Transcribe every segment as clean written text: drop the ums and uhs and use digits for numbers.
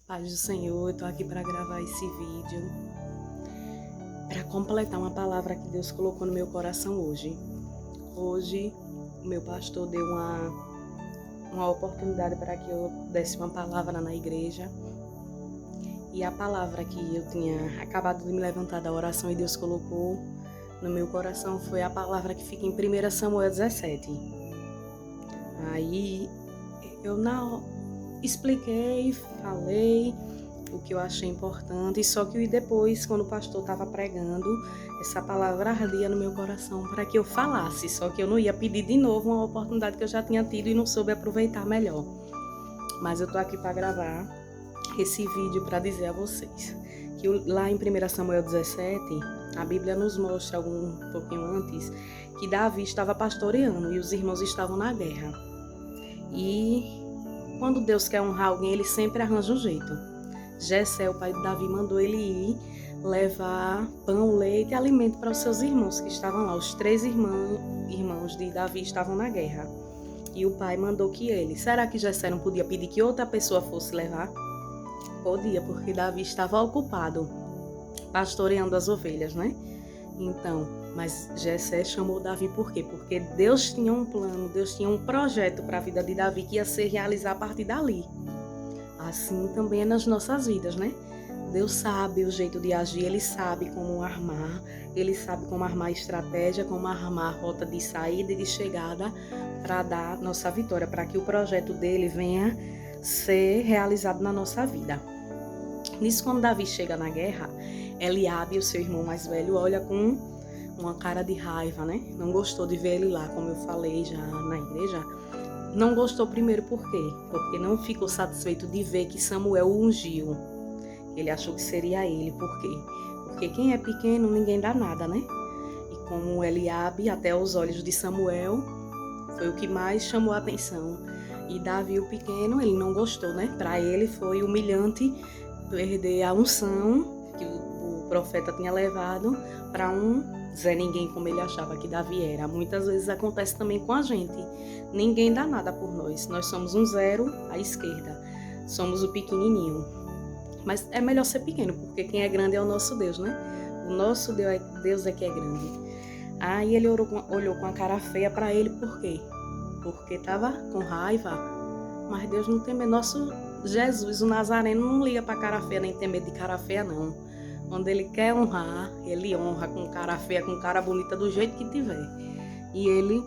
Paz do Senhor, eu tô aqui para gravar esse vídeo, para completar uma palavra que Deus colocou no meu coração hoje. Hoje, o meu pastor deu uma oportunidade para que eu desse uma palavra na igreja. E a palavra que eu tinha acabado de me levantar da oração e Deus colocou no meu coração foi a palavra que fica em 1 Samuel 17. Aí eu expliquei, falei o que eu achei importante, só que depois, quando o pastor estava pregando, essa palavra ardia no meu coração para que eu falasse, só que eu não ia pedir de novo uma oportunidade que eu já tinha tido e não soube aproveitar melhor. Mas eu tô aqui para gravar esse vídeo para dizer a vocês que lá em 1 Samuel 17, a Bíblia nos mostra um pouquinho antes que Davi estava pastoreando e os irmãos estavam na guerra. E quando Deus quer honrar alguém, ele sempre arranja um jeito. Jessé, o pai de Davi, mandou ele ir levar pão, leite e alimento para os seus irmãos que estavam lá. Os 3 irmãos de Davi estavam na guerra. E o pai mandou que ele... Será que Jessé não podia pedir que outra pessoa fosse levar? Podia, porque Davi estava ocupado pastoreando as ovelhas, né? Então, mas Jessé chamou Davi por quê? Porque Deus tinha um plano, Deus tinha um projeto para a vida de Davi que ia ser realizado a partir dali. Assim também é nas nossas vidas, né? Deus sabe o jeito de agir, Ele sabe como armar, Ele sabe como armar estratégia, como armar rota de saída e de chegada para dar nossa vitória, para que o projeto dele venha ser realizado na nossa vida. Nisso, quando Davi chega na guerra, Eliabe, o seu irmão mais velho, olha com uma cara de raiva, né? Não gostou de ver ele lá, como eu falei já na igreja. Não gostou primeiro por quê? Porque não ficou satisfeito de ver que Samuel o ungiu. Ele achou que seria ele. Por quê? Porque quem é pequeno, ninguém dá nada, né? E como Eliabe, até os olhos de Samuel, foi o que mais chamou a atenção. E Davi, o pequeno, ele não gostou, né? Para ele foi humilhante perder a unção que o profeta tinha levado para um Zé Ninguém, como ele achava que Davi era. Muitas vezes acontece também com a gente. Ninguém dá nada por nós. Nós somos um zero à esquerda. Somos o pequenininho. Mas é melhor ser pequeno, porque quem é grande é o nosso Deus, né? O nosso Deus é que é grande. Aí ele olhou com a cara feia para ele, por quê? Porque estava com raiva. Mas Deus não tem medo. Nosso Jesus, o Nazareno, não liga para cara feia, nem tem medo de cara feia, não. Quando ele quer honrar, ele honra com cara feia, com cara bonita, do jeito que tiver. E ele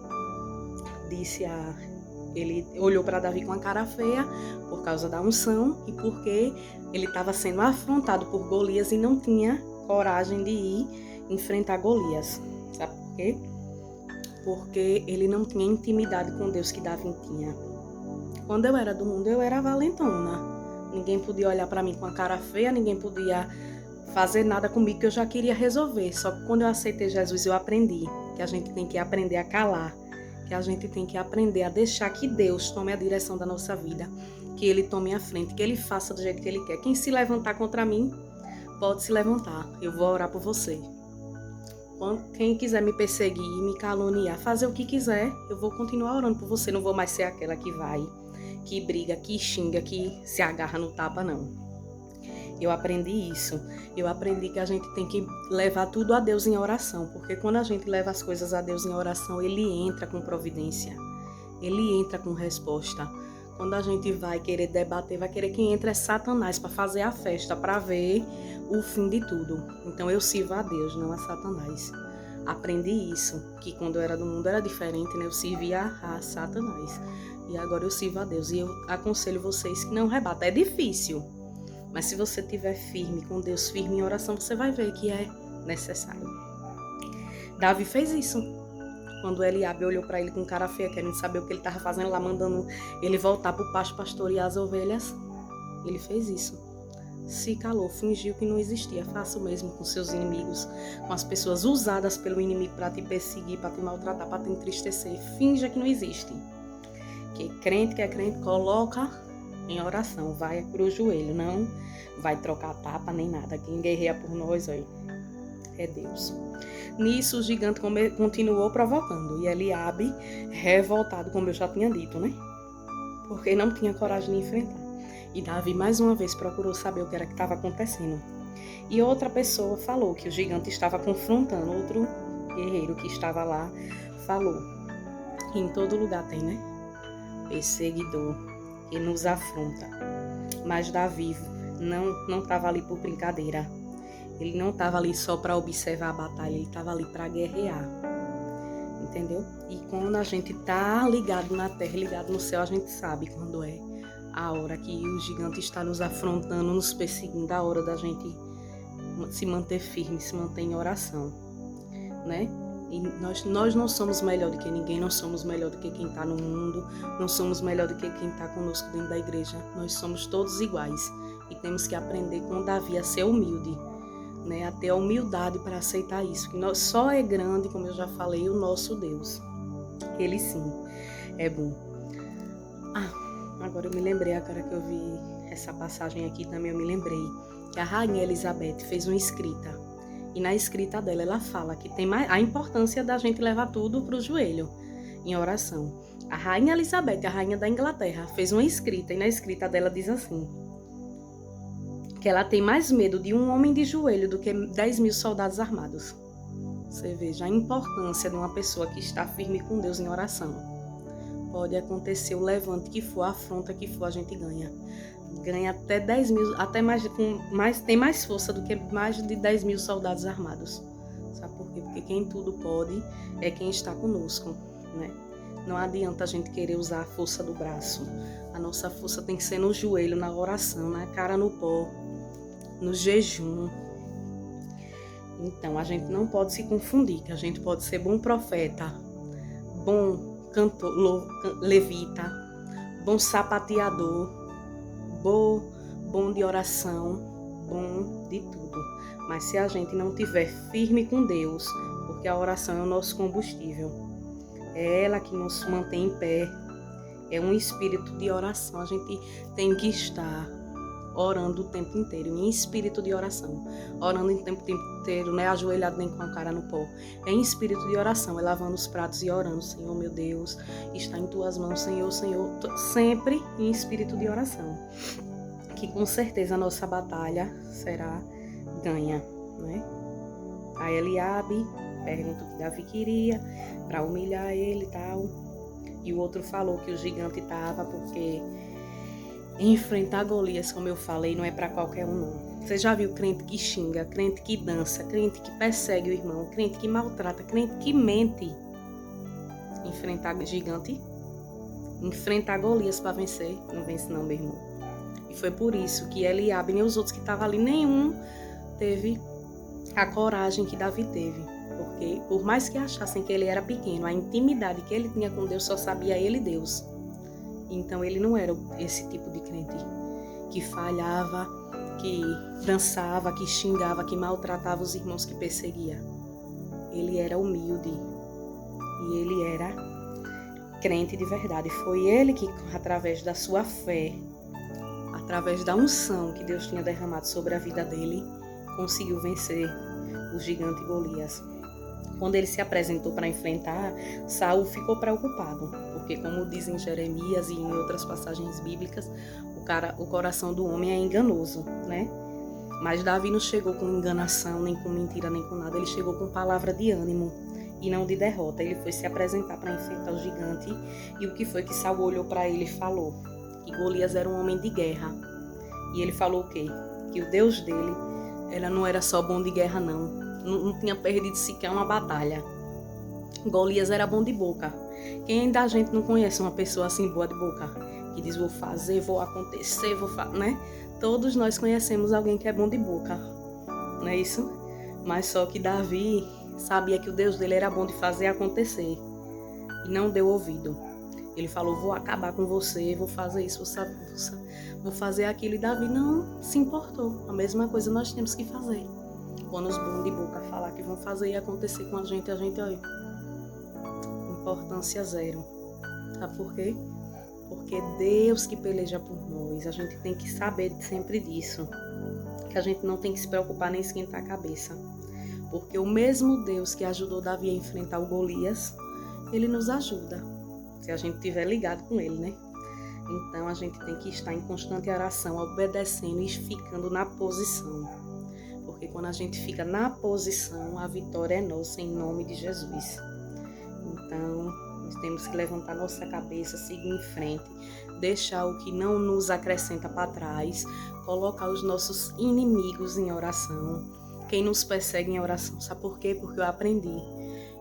ele olhou para Davi com a cara feia por causa da unção e porque ele estava sendo afrontado por Golias e não tinha coragem de ir enfrentar Golias. Sabe por quê? Porque ele não tinha intimidade com Deus que Davi tinha. Quando eu era do mundo, eu era valentona. Ninguém podia olhar para mim com a cara feia, ninguém podia fazer nada comigo que eu já queria resolver. Só que quando eu aceitei Jesus, eu aprendi que a gente tem que aprender a calar, que a gente tem que aprender a deixar que Deus tome a direção da nossa vida, que Ele tome a frente, que Ele faça do jeito que Ele quer. Quem se levantar contra mim, pode se levantar. Eu vou orar por você. Quem quiser me perseguir, me caluniar, fazer o que quiser, eu vou continuar orando por você. Não vou mais ser aquela que vai, que briga, que xinga, que se agarra no tapa, não. Eu aprendi isso. Eu aprendi que a gente tem que levar tudo a Deus em oração, porque quando a gente leva as coisas a Deus em oração, Ele entra com providência, Ele entra com resposta. Quando a gente vai querer debater, vai querer que entre é Satanás para fazer a festa, para ver o fim de tudo. Então eu sirvo a Deus, não a Satanás. Aprendi isso, que quando eu era do mundo era diferente, né? Eu servia a Satanás. E agora eu sirvo a Deus. E eu aconselho vocês que não rebatam. É difícil, mas se você estiver firme com Deus, firme em oração, você vai ver que é necessário. Davi fez isso. Quando Eliabe olhou para ele com cara feia, querendo saber o que ele estava fazendo lá, mandando ele voltar para o pasto pastorear as ovelhas, ele fez isso. Se calou, fingiu que não existia. Faça o mesmo com seus inimigos, com as pessoas usadas pelo inimigo para te perseguir, para te maltratar, para te entristecer. Finja que não existe. Que é crente, coloca em oração, vai pro joelho, não vai trocar tapa nem nada. Quem guerreia por nós, olha, é Deus. Nisso o gigante continuou provocando e Eliabe, revoltado, como eu já tinha dito, né? Porque não tinha coragem de enfrentar. E Davi mais uma vez procurou saber o que era que estava acontecendo. E outra pessoa falou que o gigante estava confrontando outro guerreiro que estava lá. Falou que em todo lugar tem, né? Perseguidor que nos afronta. Mas Davi não estava ali por brincadeira. Ele não estava ali só para observar a batalha, ele estava ali para guerrear. Entendeu? E quando a gente tá ligado na terra, ligado no céu, a gente sabe quando é a hora que o gigante está nos afrontando, nos perseguindo, a hora da gente se manter firme, se manter em oração, né? E nós não somos melhor do que ninguém, não somos melhor do que quem está no mundo, não somos melhor do que quem está conosco dentro da igreja. Nós somos todos iguais e temos que aprender com Davi a ser humilde, né? A ter a humildade para aceitar isso, que só é grande, como eu já falei, o nosso Deus. Ele sim é bom. Agora eu me lembrei, agora que eu vi essa passagem aqui também, eu me lembrei que a rainha Elizabeth fez uma escrita. E na escrita dela, ela fala que tem a importância da gente levar tudo para o joelho, em oração. A rainha Elizabeth, a rainha da Inglaterra, fez uma escrita, e na escrita dela diz assim, que ela tem mais medo de um homem de joelho do que 10.000 soldados armados. Você veja a importância de uma pessoa que está firme com Deus em oração. Pode acontecer o levante que for, a afronta que for, a gente ganha. Ganha até 10.000, até tem mais força do que mais de 10.000 soldados armados. Sabe por quê? Porque quem tudo pode é quem está conosco, né? Não adianta a gente querer usar a força do braço. A nossa força tem que ser no joelho, na oração, na cara no pó, no jejum. Então, a gente não pode se confundir, que a gente pode ser bom profeta, bom cantor, levita, bom sapateador, bom de oração, bom de tudo. Mas se a gente não estiver firme com Deus, porque a oração é o nosso combustível, é ela que nos mantém em pé, é um espírito de oração, a gente tem que estar orando o tempo inteiro, em espírito de oração, orando o tempo inteiro, não é ajoelhado nem com a cara no pó, é em espírito de oração, é lavando os pratos e orando, Senhor meu Deus, está em tuas mãos, Senhor, sempre em espírito de oração, que com certeza a nossa batalha será ganha, né? A Eliabe pergunta o que Davi queria, para humilhar ele e tal, e o outro falou que o gigante estava porque enfrentar Golias, como eu falei, não é para qualquer um, não. Você já viu crente que xinga, crente que dança, crente que persegue o irmão, crente que maltrata, crente que mente? Enfrentar gigante? Enfrentar Golias para vencer? Não vence não, meu irmão. E foi por isso que Eliabe e os outros que estavam ali, nenhum teve a coragem que Davi teve. Porque, por mais que achassem que ele era pequeno, a intimidade que ele tinha com Deus só sabia ele e Deus. Então ele não era esse tipo de crente que falhava, que dançava, que xingava, que maltratava os irmãos, que perseguia. Ele era humilde e ele era crente de verdade. Foi ele que, através da sua fé, através da unção que Deus tinha derramado sobre a vida dele, conseguiu vencer o gigante Golias. Quando ele se apresentou para enfrentar, Saul ficou preocupado, porque como dizem Jeremias e em outras passagens bíblicas, o coração do homem é enganoso, né? Mas Davi não chegou com enganação, nem com mentira, nem com nada. Ele chegou com palavra de ânimo e não de derrota. Ele foi se apresentar para enfrentar o gigante. E o que foi que Saul olhou para ele e falou? Que Golias era um homem de guerra. E ele falou o quê? Que o Deus dele não era só bom de guerra, não. Não tinha perdido sequer uma batalha. Golias era bom de boca. Quem da gente não conhece uma pessoa assim boa de boca? Que diz, vou fazer, vou acontecer, né? Todos nós conhecemos alguém que é bom de boca. Não é isso? Mas só que Davi sabia que o Deus dele era bom de fazer acontecer. E não deu ouvido. Ele falou, vou acabar com você, vou fazer isso, vou fazer aquilo. E Davi não se importou. A mesma coisa nós temos que fazer. Quando os bons de boca falar que vão fazer e acontecer com a gente, olha, importância zero. Sabe por quê? Porque Deus que peleja por nós. A gente tem que saber sempre disso. Que a gente não tem que se preocupar nem esquentar a cabeça. Porque o mesmo Deus que ajudou Davi a enfrentar o Golias, ele nos ajuda. Se a gente estiver ligado com ele, né? Então a gente tem que estar em constante oração, obedecendo e ficando na posição. Porque quando a gente fica na posição, a vitória é nossa em nome de Jesus. Então, nós temos que levantar nossa cabeça, seguir em frente, deixar o que não nos acrescenta para trás, colocar os nossos inimigos em oração, quem nos persegue em oração. Sabe por quê? Porque eu aprendi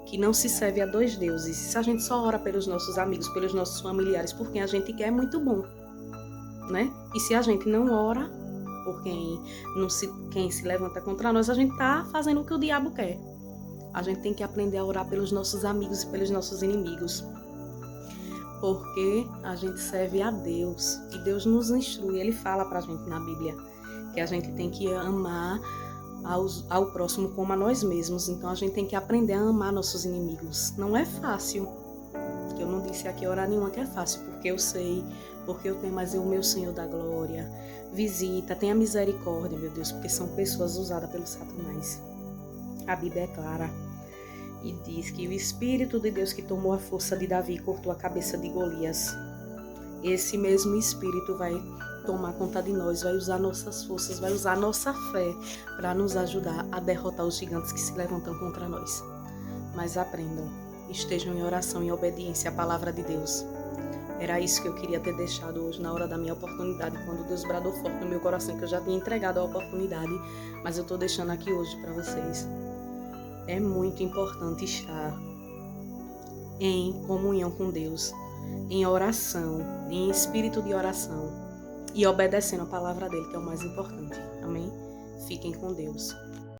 que não se serve a dois deuses. Se a gente só ora pelos nossos amigos, pelos nossos familiares, por quem a gente quer, é muito bom, né? E se a gente não ora por quem se levanta contra nós, a gente tá fazendo o que o diabo quer. A gente tem que aprender a orar pelos nossos amigos e pelos nossos inimigos. Porque a gente serve a Deus. E Deus nos instrui, Ele fala pra gente na Bíblia que a gente tem que amar ao próximo como a nós mesmos. Então a gente tem que aprender a amar nossos inimigos. Não é fácil. Eu não disse aqui hora nenhuma que é fácil, porque eu sei, porque eu tenho, mas o meu Senhor da glória visita, tenha misericórdia, meu Deus, porque são pessoas usadas pelo Satanás. A Bíblia é clara e diz que o Espírito de Deus que tomou a força de Davi e cortou a cabeça de Golias, esse mesmo Espírito vai tomar conta de nós, vai usar nossas forças, vai usar nossa fé para nos ajudar a derrotar os gigantes que se levantam contra nós. Mas aprendam, estejam em oração e obediência à palavra de Deus. Era isso que eu queria ter deixado hoje na hora da minha oportunidade, quando Deus bradou forte no meu coração, que eu já tinha entregado a oportunidade, mas eu estou deixando aqui hoje para vocês. É muito importante estar em comunhão com Deus, em oração, em espírito de oração e obedecendo a palavra dele, que é o mais importante. Amém? Fiquem com Deus.